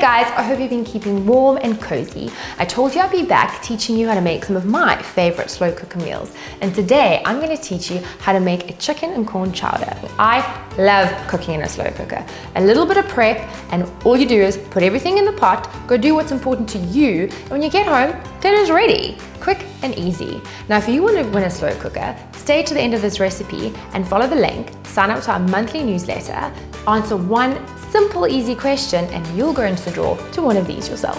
guys, I hope you've been keeping warm and cozy. I told you I'd be back teaching you how to make some of my favorite slow cooker meals. And today I'm going to teach you how to make a chicken and corn chowder. I love cooking in a slow cooker. A little bit of prep and all you do is put everything in the pot, go do what's important to you, and when you get home, dinner's ready. Quick and easy. Now, if you want to win a slow cooker, stay to the end of this recipe and follow the link, sign up to our monthly newsletter, answer one simple, easy question, and you'll go into the draw to one of these yourself.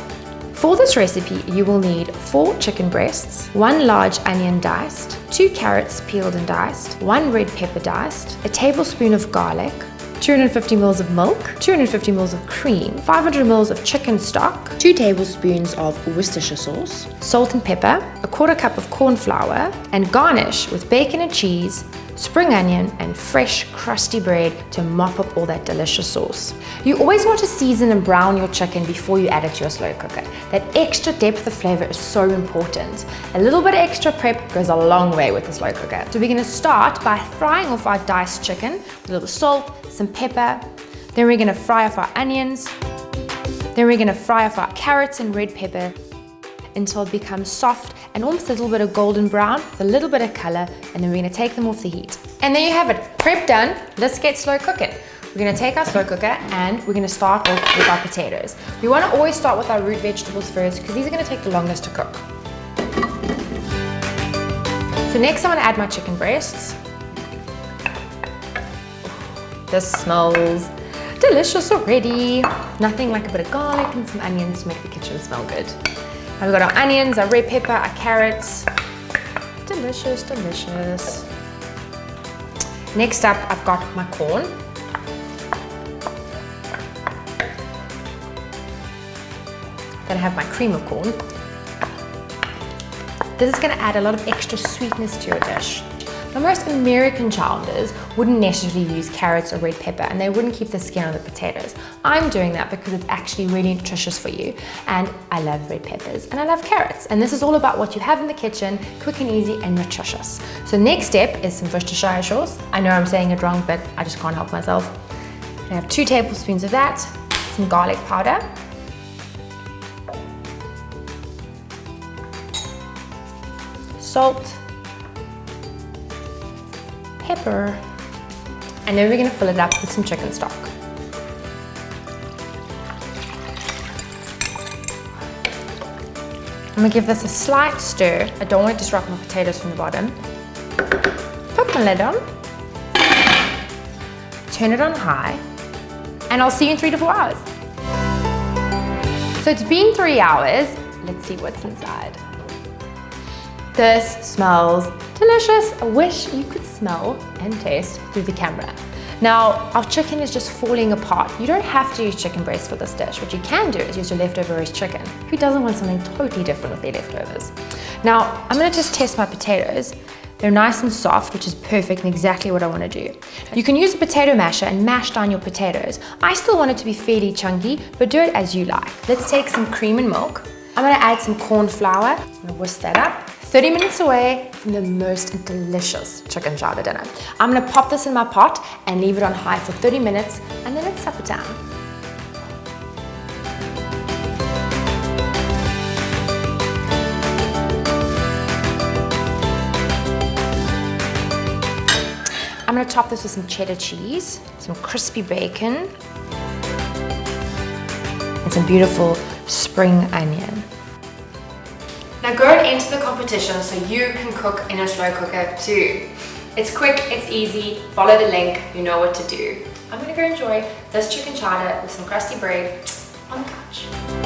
For this recipe, you will need 4 chicken breasts, 1 large onion diced, 2 carrots peeled and diced, 1 red pepper diced, a tablespoon of garlic, 250 ml of milk, 250 ml of cream, 500 ml of chicken stock, 2 tablespoons of Worcestershire sauce, salt and pepper, a 1/4 cup of corn flour, and garnish with bacon and cheese, spring onion, and fresh crusty bread to mop up all that delicious sauce. You always want to season and brown your chicken before you add it to your slow cooker. That extra depth of flavor is so important. A little bit of extra prep goes a long way with the slow cooker. So we're going to start by frying off our diced chicken with a little salt, some pepper. Then we're going to fry off our onions. Then we're going to fry off our carrots and red pepper until it becomes soft and almost a little bit of golden brown with a little bit of color, and then we're going to take them off the heat. And there you have it, prep done. Let's get slow cooking. We're going to take our slow cooker and we're going to start off with our potatoes. We want to always start with our root vegetables first because these are going to take the longest to cook. So next I'm going to add my chicken breasts. This smells delicious already. Nothing like a bit of garlic and some onions to make the kitchen smell good. Now we've got our onions, our red pepper, our carrots. Delicious, delicious. Next up, I've got my corn. Then I have my cream of corn. This is going to add a lot of extra sweetness to your dish. Now, most American chowders wouldn't necessarily use carrots or red pepper, and they wouldn't keep the skin on the potatoes. I'm doing that because it's actually really nutritious for you, and I love red peppers and I love carrots, and this is all about what you have in the kitchen, quick and easy and nutritious. So next step is some Worcestershire sauce. I know I'm saying it wrong, but I just can't help myself. I have 2 tablespoons of that, some garlic powder, salt, pepper, and then we're going to fill it up with some chicken stock. I'm going to give this a slight stir. I don't want to disrupt my potatoes from the bottom. Put my lid on, turn it on high, and I'll see you in 3 to 4 hours. So it's been 3 hours. Let's see what's inside. This smells delicious. I wish you could smell and taste through the camera. Now, our chicken is just falling apart. You don't have to use chicken breast for this dish. What you can do is use your leftover roast chicken. Who doesn't want something totally different with their leftovers? Now, I'm gonna just test my potatoes. They're nice and soft, which is perfect and exactly what I want to do. You can use a potato masher and mash down your potatoes. I still want it to be fairly chunky, but do it as you like. Let's take some cream and milk. I'm gonna add some corn flour. I'm gonna whisk that up. 30 minutes away from the most delicious chicken chowder dinner. I'm gonna pop this in my pot and leave it on high for 30 minutes, and then it's supper time. I'm gonna top this with some cheddar cheese, some crispy bacon, and some beautiful spring onion. Now going into the competition so you can cook in a slow cooker too. It's quick, it's easy, follow the link, you know what to do. I'm gonna go enjoy this chicken chowder with some crusty bread on the couch.